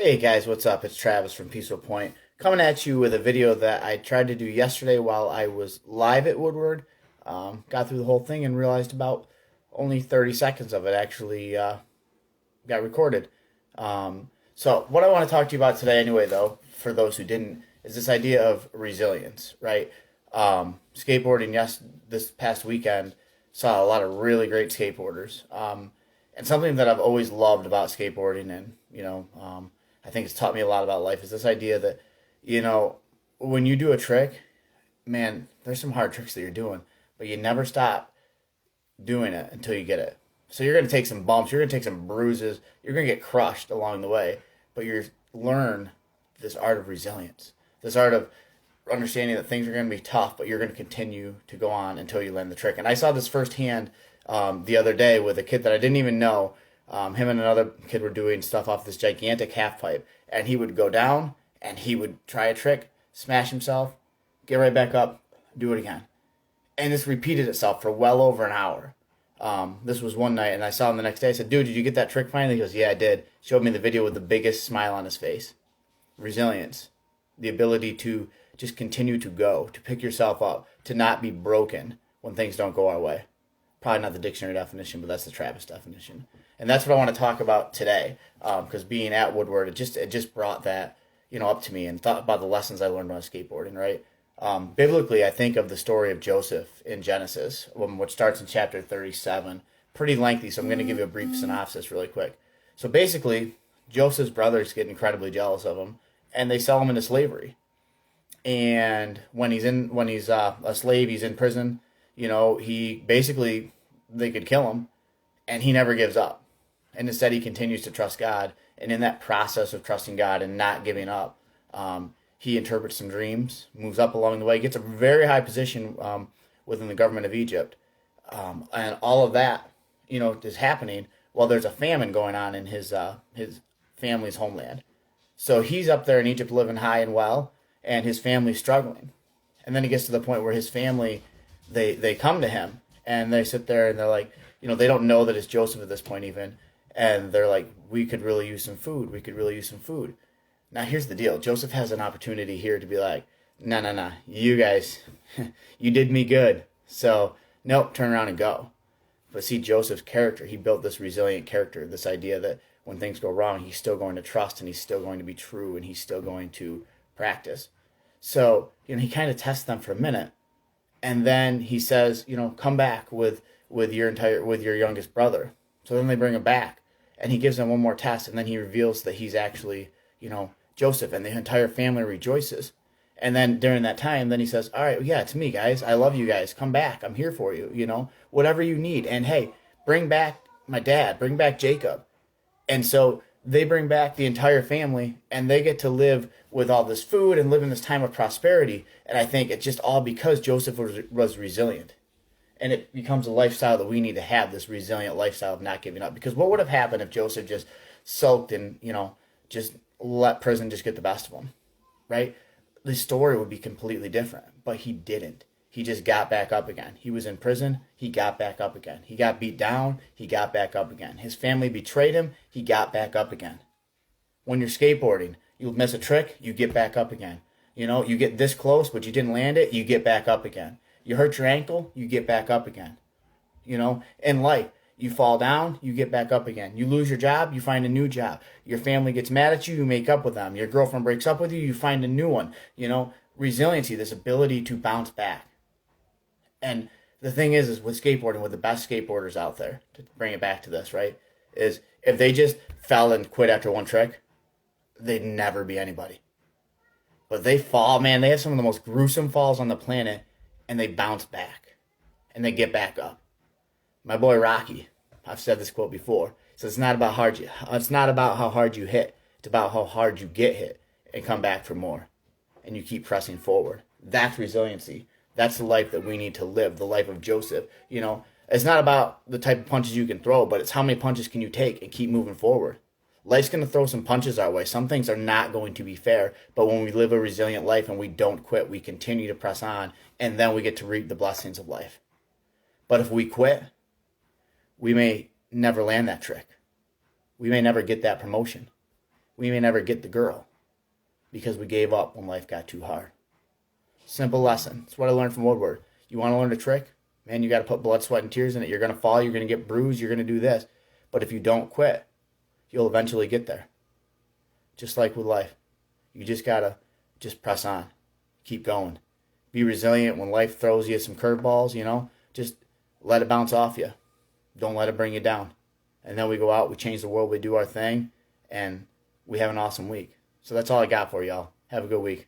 Hey guys, what's up? It's Travis from Peaceful Point coming at you with a video that I tried to do yesterday while I was live at Woodward. Got through the whole thing and realized about only 30 seconds of it actually got recorded. So, what I want to talk to you about today, anyway, though, for those who didn't, is this idea of resilience, right? Skateboarding, yes, this past weekend saw a lot of really great skateboarders. And something that I've always loved about skateboarding, and I think it's taught me a lot about life, is this idea that you know when you do a trick, man, there's some hard tricks that you're doing, but you never stop doing it until you get it. So you're gonna take some bumps, you're gonna take some bruises, you're gonna get crushed along the way, but you learn this art of resilience, this art of understanding that things are going to be tough, but you're going to continue to go on until you land the trick. And I saw this firsthand the other day with a kid that I didn't even know. Him and another kid were doing stuff off this gigantic half pipe, and he would go down and he would try a trick, smash himself, get right back up, do it again. And this repeated itself for well over an hour. This was one night, and I saw him the next day. I said, "Dude, did you get that trick finally?" He goes, "Yeah, I did." Showed me the video with the biggest smile on his face. Resilience, the ability to just continue to go, to pick yourself up, to not be broken when things don't go our way. Probably not the dictionary definition, but that's the Travis definition. And that's what I want to talk about today, because being at Woodward, it just brought that up to me and thought about the lessons I learned when I was skateboarding. Right, biblically, I think of the story of Joseph in Genesis, which starts in chapter 37. Pretty lengthy, so I'm going to give you a brief synopsis really quick. So basically, Joseph's brothers get incredibly jealous of him, and they sell him into slavery. And when he's a slave, he's in prison. He basically, they could kill him, and he never gives up. And instead, he continues to trust God. And in that process of trusting God and not giving up, he interprets some dreams, moves up along the way, gets a very high position within the government of Egypt, and all of that, is happening while there's a famine going on in his family's homeland. So he's up there in Egypt living high and well, and his family's struggling. And then he gets to the point where his family, they come to him, and they sit there and they're like, they don't know that it's Joseph at this point even. And they're like, "We could really use some food. We could really use some food." Now here's the deal. Joseph has an opportunity here to be like, "No, no, no. You guys, you did me good. So, nope, turn around and go." But see, Joseph's character, he built this resilient character, this idea that when things go wrong, he's still going to trust, and he's still going to be true, and he's still going to practice. So, he kind of tests them for a minute, and then he says, "Come back with your youngest brother." So then they bring him back, and he gives them one more test, and then he reveals that he's actually, Joseph, and the entire family rejoices. And then during that time, then he says, "All right, yeah, it's me, guys. I love you guys. Come back. I'm here for you, whatever you need. And hey, bring back my dad, bring back Jacob." And so they bring back the entire family, and they get to live with all this food and live in this time of prosperity. And I think it's just all because Joseph was resilient. And it becomes a lifestyle that we need to have, this resilient lifestyle of not giving up. Because what would have happened if Joseph just sulked and, just let prison just get the best of him, right? The story would be completely different, but he didn't. He just got back up again. He was in prison. He got back up again. He got beat down. He got back up again. His family betrayed him. He got back up again. When you're skateboarding, you miss a trick, you get back up again. You get this close, but you didn't land it, you get back up again. You hurt your ankle, you get back up again. In life, you fall down, you get back up again. You lose your job, you find a new job. Your family gets mad at you, you make up with them. Your girlfriend breaks up with you, you find a new one. Resiliency, this ability to bounce back. And the thing is with skateboarding, with the best skateboarders out there, to bring it back to this, right, is if they just fell and quit after one trick, they'd never be anybody. But they fall, man, they have some of the most gruesome falls on the planet, and they bounce back, and they get back up. My boy Rocky, I've said this quote before, says it's not about how hard you hit, it's about how hard you get hit and come back for more, and you keep pressing forward. That's resiliency. That's the life that we need to live, the life of Joseph. It's not about the type of punches you can throw, but it's how many punches can you take and keep moving forward. Life's going to throw some punches our way. Some things are not going to be fair, but when we live a resilient life and we don't quit, we continue to press on, and then we get to reap the blessings of life. But if we quit, we may never land that trick. We may never get that promotion. we may never get the girl because we gave up when life got too hard. Simple lesson. It's what I learned from Woodward. You want to learn a trick? Man, you got to put blood, sweat, and tears in it. You're going to fall. You're going to get bruised. You're going to do this. But if you don't quit, you'll eventually get there. Just like with life. You just got to just press on. Keep going. Be resilient when life throws you some curveballs, Just let it bounce off you. Don't let it bring you down. And then we go out, we change the world, we do our thing, and we have an awesome week. So that's all I got for y'all. Have a good week.